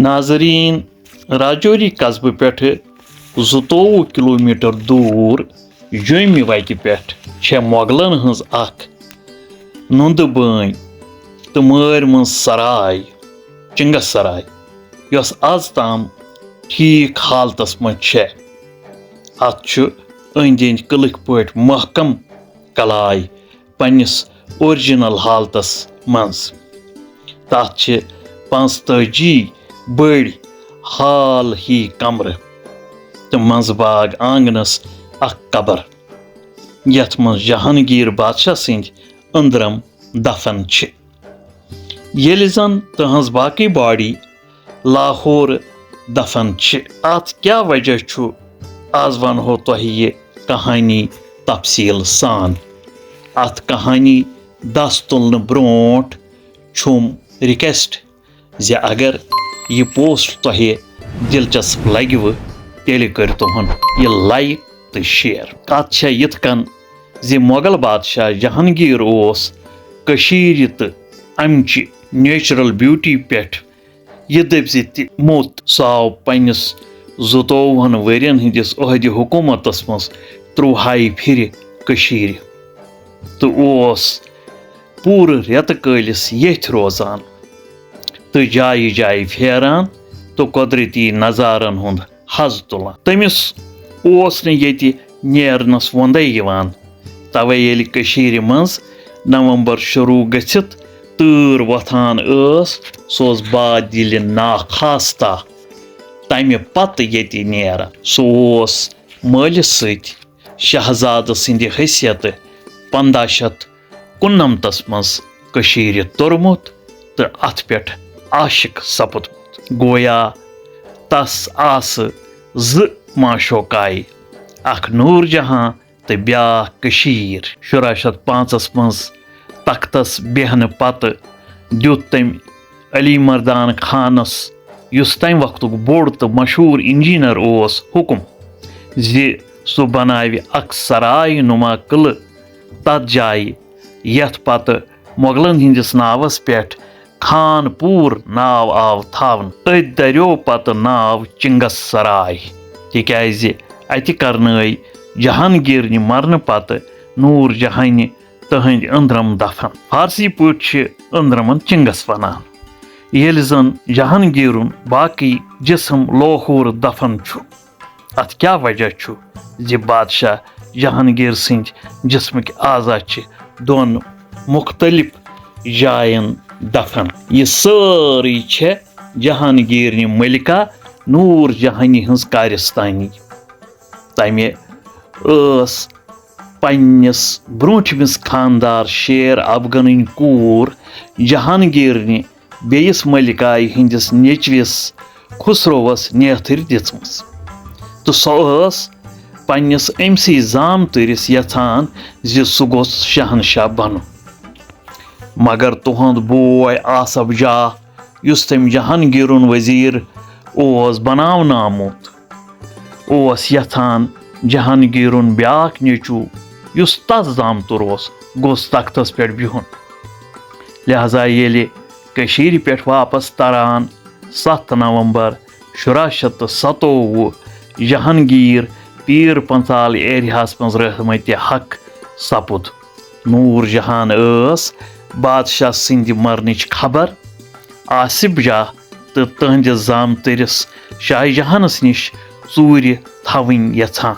नाजरीन राजौरी कस्बे पेठ 22 किलोमीटर दूर जम्मि वति पेठ छे मोगलन हंस अख नुंद बन तो मर मन सराय चिंगस सराय यस आज ताम ठीक हालतस मं छे। अत छु अंदि अंदि कलिक पट महकम कलाय पन्निस ओरिजिनल हालतस मंज। तथ छे 45 बड़ी हाल ही कमर तो मंजबाग आंगनस अख कबर यथ मं जहांगीर बादशाह सिंध अंदरम दफन छे। येलि जन तहंज बाकी बॉडी लाहौर दफन छे। अत क्या वजह छु आज वनहो तोह ये कहानी तफसील सान। अत कहानी दस तुलन ब्रोट छुम रिक्वेस्ट जे अगर यह पोस्ट तोह दिलचस्प लगे तेल कर तुहन यह लाइक तो शेयर। कत छे यिथ कन जे मोगल बादशाह जहांगीर ओस कशीर तो अमचि नेचुरल ब्यूटी पेठ यह दबि ति मोत साव पन्निस 22 वरियन हंदिस अहद हुकूमतस मं 30 फिर कशीर तो ओस पूर रेत कलिस येथ रोजान तो जाय जाय फेरान तो कुदरती नजारन हुंद हज तुलान। तमिस ओस न येति नेरनस वंदे यिवान तवे येलि कशीर मंज नवंबर शुरू गछित तूर वथान सोस बादिल नाखास्ता तमि पत येति नेरान सो ओस मालिस सत शहजाद सिंध हैसियत 1559 मं कशीर तोरमुत तो अथ पेठ आशिक सपुदमुत। गोया तस आस ज माशोकाय अख नूर जहां तो ब्याख कशीर। 1705 मं तख्तस बेहन पत द्युत तम अली मर्दान खानस युस तम वक्तुक बोड़ तो मशहूर इंजीनियर ओस हुकुम जे सु बनाव अख सराय नुमा किल तथ जाय यथ पत मोगलन हंदिस नावस पेठ खानपुर नाव आव थावन। अत दरियो पत नाव चिंगस सराय तिक्याज अति करनय जहांगीर मरन पत नूर जहां तहंद अंदरम दफन। फारसी पट अंदरमन चिंगस वनान। येलि जन जहांगीरुन बाकी जिस्म लाहौर दफन छु अत क्या वजह छु जे बादशाह जहांगीर सिंध जिस्मक आजा छ दोन मुख्तलिफ जायन दफन। यह सारी छे जहांगीर मलिका नूर जहां हंस कारस्तानी तमे पन्निस ब्रोठमिस खानदार शेर अफगन कूर जहांगीर बेयस मलिकाय हंदिस नेचविस खुसरोवस नेथर दिसमस तो सो पन्निस अमसी जामतरिस यथान जे सु गोस शहनशाह बन मगर तुहंद बोय आसफ जाह युस तम जहांगीरुन वजीर ओस बनावन आमुत ओस यथान जहांगीरुन ब्याख नेचू युस तस जामतुर ओस गोस तख्तस पेठ बिहुन। लिहाजा येलि कशीर पेठ वापस तरान 7 नवंबर 1627 जहांगीर पीर पंचाल एरियास मं रहमत हक सपुद। नूर जहान बादशाह सिंध मरनच खबर आसिफ जाह तो तहंदिस जामतरिस शाहजहानस निश चूर थवन यछान।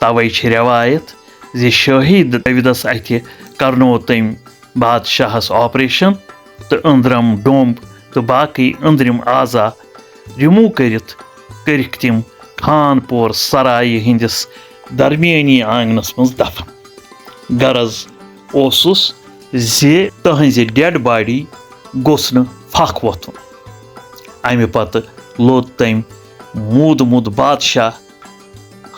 तवे रवायत जे शाही दविदस अथ करनो तम बादशाहस ऑपरेशन तो अंदरम डोंब तो बाकी अंदरिम आजा रिमूव करिक तिम खानपुर सराय हंदिस दरमियानी आंगनस मं दफन। गरज ओसुस जे तहंज डेड बॉडी गोस न फख वोथुन। अमि पत लोद तम मूद बादशाह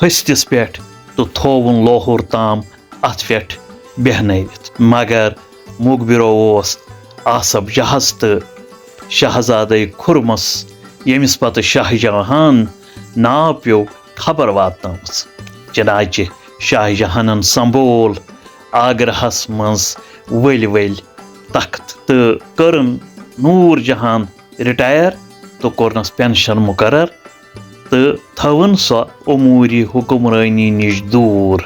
हस्तिस पेठ तो थोवन लाहौर ताम अथ पेठ बेहनवित मगर मुखबिरो ओस आसफ जहाज तो शहजादे खुरमस यमिस पत शाहजहान नाव प्यो खबर वातनमस चनाचे शाहजहानन संभोल आगराहस मं वल तख्त तो करन नूर जहान रिटायर तो कोरनस पेंशन मुकर्रर तो थवन सो अमूरी हुक्मरानी निश दूर।